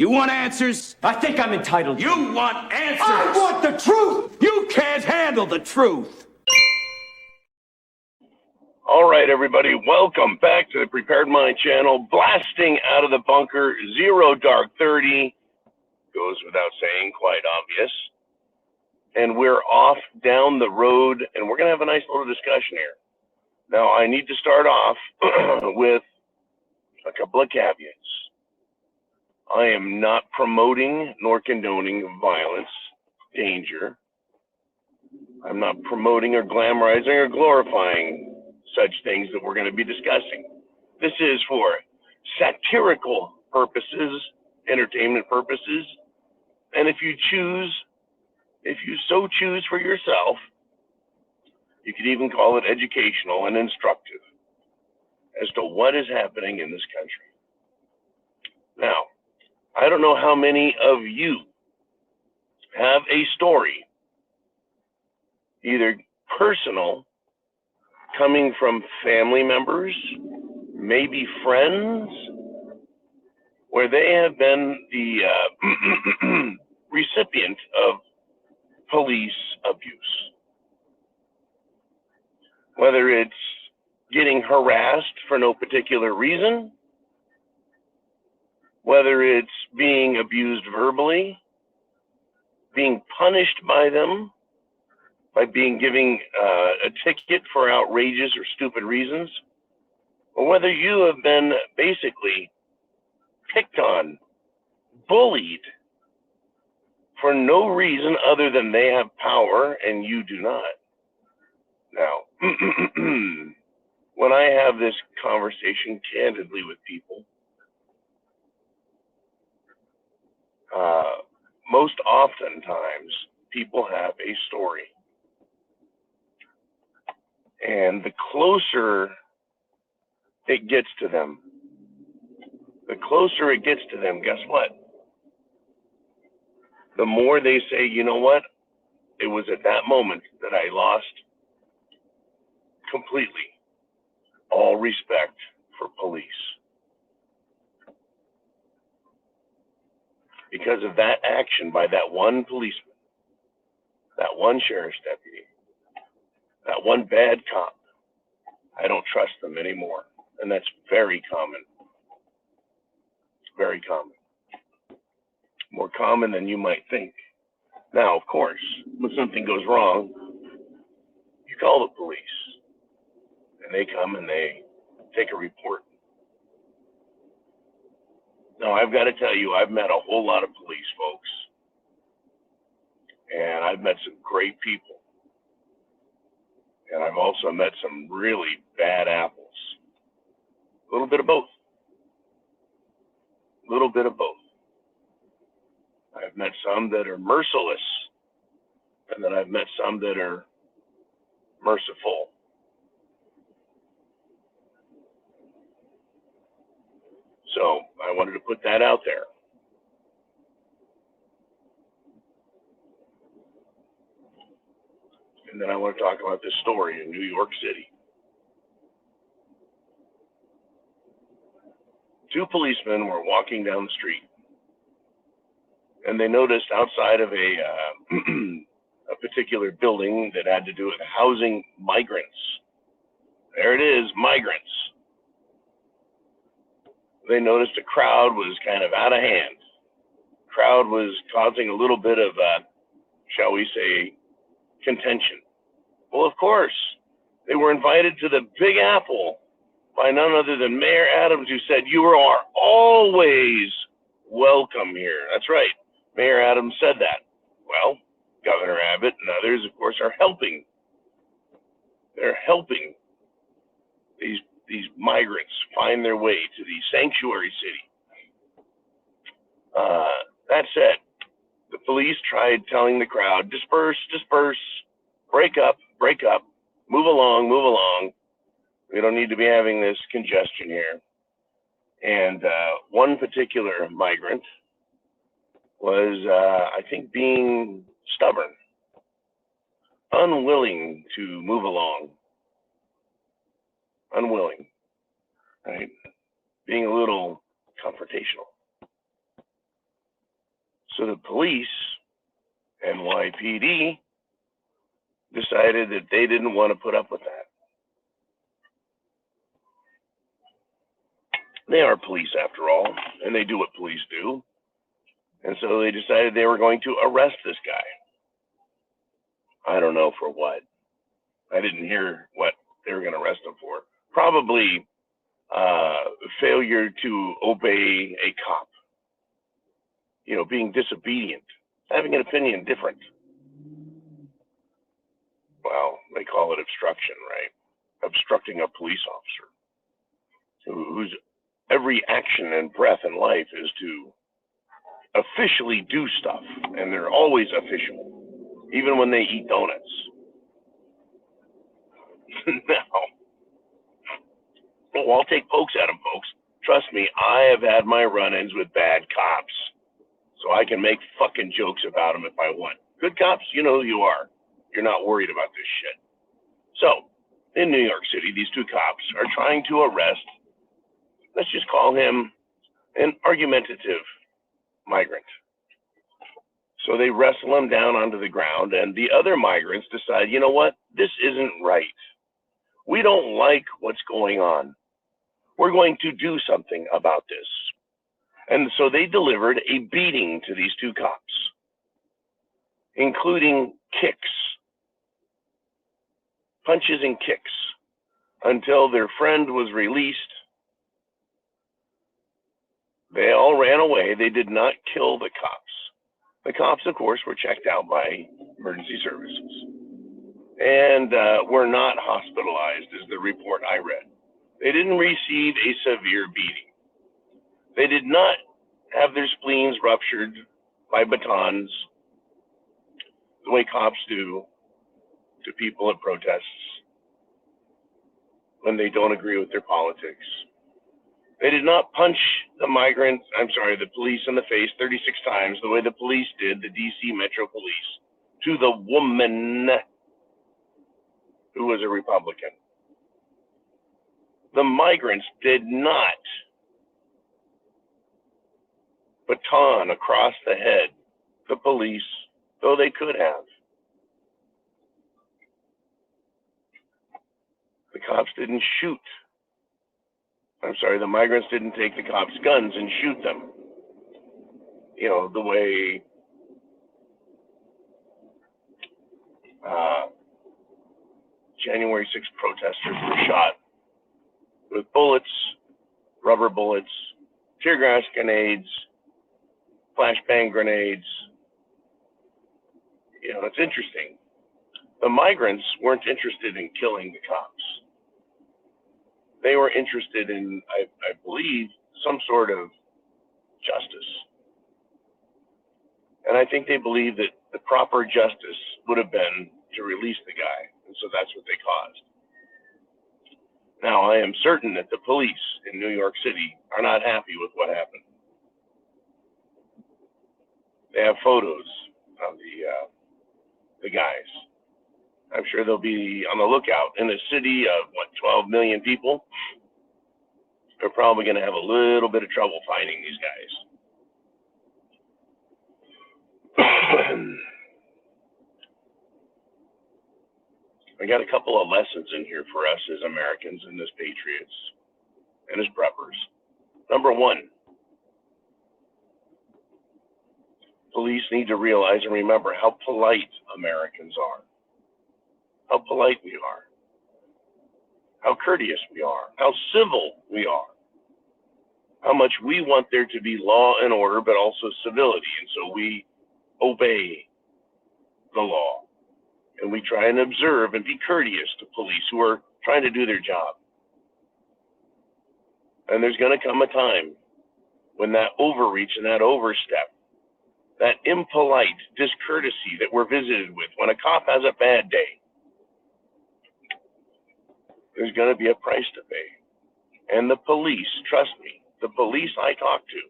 You want answers? I think I'm entitled. You want answers? I want the truth! You can't handle the truth. All right, everybody, welcome back to the Prepared Mind channel. Blasting out of the bunker, zero dark 30. Goes without saying, quite obvious. And we're off down the road, and we're going to have a nice little discussion here. Now, I need to start off with a couple of caveats. I am not promoting nor condoning violence, danger. I'm not promoting or glamorizing or glorifying such things that we're going to be discussing. This is for satirical purposes, entertainment purposes, and if you so choose for yourself, you could even call it educational and instructive as to what is happening in this country. Now, I don't know how many of you have a story, either personal, coming from family members, maybe friends, where they have been the recipient of police abuse. Whether it's getting harassed for no particular reason, whether it's being abused verbally, being punished by them, by giving a ticket for outrageous or stupid reasons, or whether you have been basically picked on, bullied for no reason other than they have power and you do not. Now, when I have this conversation candidly with people, most oftentimes people have a story. And the closer it gets to them, guess what? The more they say, you know what? It was at that moment that I lost completely all respect for police. Because of that action by that one policeman, that one sheriff's deputy, that one bad cop, I don't trust them anymore. And that's very common. Very common. More common than you might think. Now, of course, when something goes wrong, you call the police. And they come and they take a report. Now, I've got to tell you, I've met a whole lot of police folks. And I've met some great people. And I've also met some really bad apples. A little bit of both. A little bit of both. I've met some that are merciless, and then I've met some that are merciful. So I wanted to put that out there. And then I want to talk about this story in New York City. Two policemen were walking down the street, and they noticed outside of a particular building that had to do with housing migrants. There it is, migrants. They noticed a crowd was kind of out of hand. Crowd was causing a little bit of, shall we say, contention. Well, of course, they were invited to the Big Apple by none other than Mayor Adams, who said, "You are always welcome here." That's right. Mayor Adams said that. Well, Governor Abbott and others, of course, are helping. They're helping these migrants find their way to the sanctuary city. That said, the police tried telling the crowd, disperse, disperse, break up, move along. We don't need to be having this congestion here. And one particular migrant was, I think, being stubborn, unwilling to move along, right? Being a little confrontational. So the police, NYPD, decided that they didn't want to put up with that. They are police after all, and they do what police do. And so they decided they were going to arrest this guy. I don't know for what. I didn't hear what they were going to arrest him for. Probably failure to obey a cop. You know, being disobedient, having an opinion different. Well, they call it obstruction, right? Obstructing a police officer whose every action and breath in life is to officially do stuff, and they're always official, even when they eat donuts. Now, well, I'll take pokes at them, folks. Trust me, I have had my run-ins with bad cops, so I can make fucking jokes about them if I want. Good cops, you know who you are. You're not worried about this shit. So, in New York City, these two cops are trying to arrest, let's just call him an argumentative migrant. So they wrestle him down onto the ground, and the other migrants decide, you know what, this isn't right. We don't like what's going on. We're going to do something about this. And so they delivered a beating to these two cops, including kicks, punches and kicks, until their friend was released. They all ran away. They did not kill the cops. The cops, of course, were checked out by emergency services and were not hospitalized, is the report I read. They didn't receive a severe beating. They did not have their spleens ruptured by batons the way cops do to people at protests when they don't agree with their politics. They did not punch the police in the face 36 times the way the police did, the DC Metro Police, to the woman who was a Republican. The migrants did not baton across the head the police, though they could have. The cops didn't shoot. The migrants didn't take the cops' guns and shoot them. You know, the way January 6th protesters were shot with bullets, rubber bullets, tear gas grenades, flashbang grenades. You know, it's interesting. The migrants weren't interested in killing the cops. They were interested in, I believe, some sort of justice. And I think they believed that the proper justice would have been to release the guy. And so that's what they caused. Now, I am certain that the police in New York City are not happy with what happened. They have photos of the guys. I'm sure they'll be on the lookout. In a city of, 12 million people, they're probably going to have a little bit of trouble finding these guys. I got a couple of lessons in here for us as Americans and as patriots and as preppers. Number one, police need to realize and remember how polite Americans are, how polite we are, how courteous we are, how civil we are, how much we want there to be law and order, but also civility. And so we obey the law. And we try and observe and be courteous to police who are trying to do their job. And there's going to come a time when that overreach and that overstep, that impolite discourtesy that we're visited with, when a cop has a bad day, there's going to be a price to pay. And the police, trust me, the police I talk to,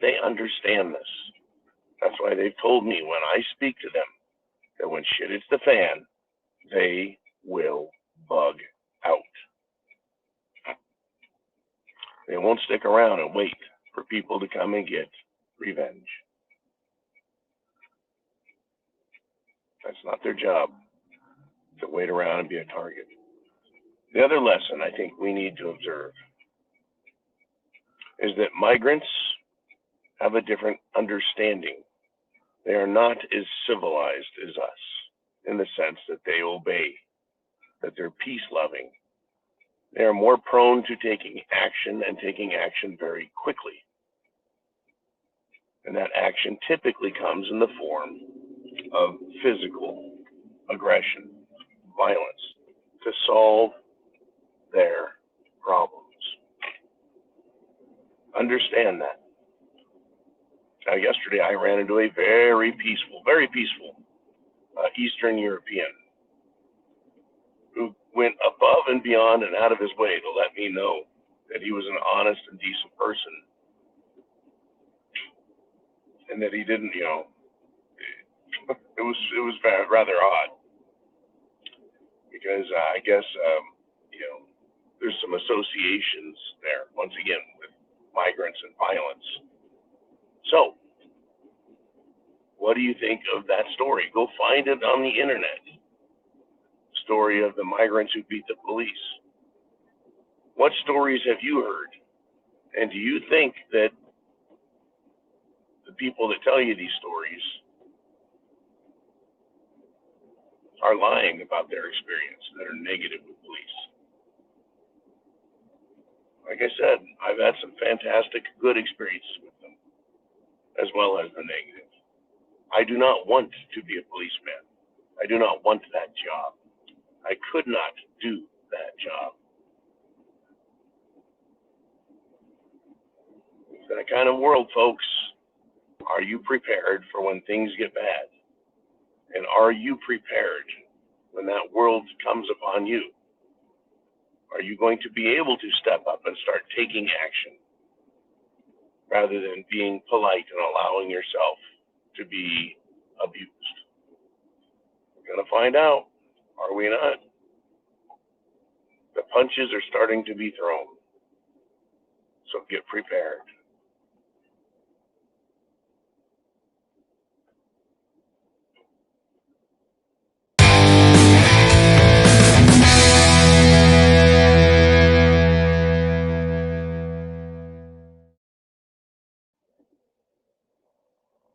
they understand this. That's why they've told me when I speak to them that when shit hits the fan, they will bug out. They won't stick around and wait for people to come and get revenge. That's not their job to wait around and be a target. The other lesson I think we need to observe is that migrants have a different understanding. They are not as civilized as us in the sense that they obey, that they're peace-loving. They are more prone to taking action and taking action very quickly. And that action typically comes in the form of physical aggression, violence, to solve their problems. Understand that. Now, yesterday I ran into a very peaceful Eastern European who went above and beyond and out of his way to let me know that he was an honest and decent person, and that he didn't, it was rather odd, because I guess there's some associations there once again with migrants and violence. So, what do you think of that story? Go find it on the internet. Story of the migrants who beat the police. What stories have you heard? And do you think that the people that tell you these stories are lying about their experience, that are negative with police? Like I said, I've had some fantastic, good experiences with them, as well as the negative. I do not want to be a policeman. I do not want that job. I could not do that job. It's that kind of world, folks. Are you prepared for when things get bad? And are you prepared when that world comes upon you? Are you going to be able to step up and start taking action rather than being polite and allowing yourself to be abused? We're going to find out, are we not? The punches are starting to be thrown. So get prepared.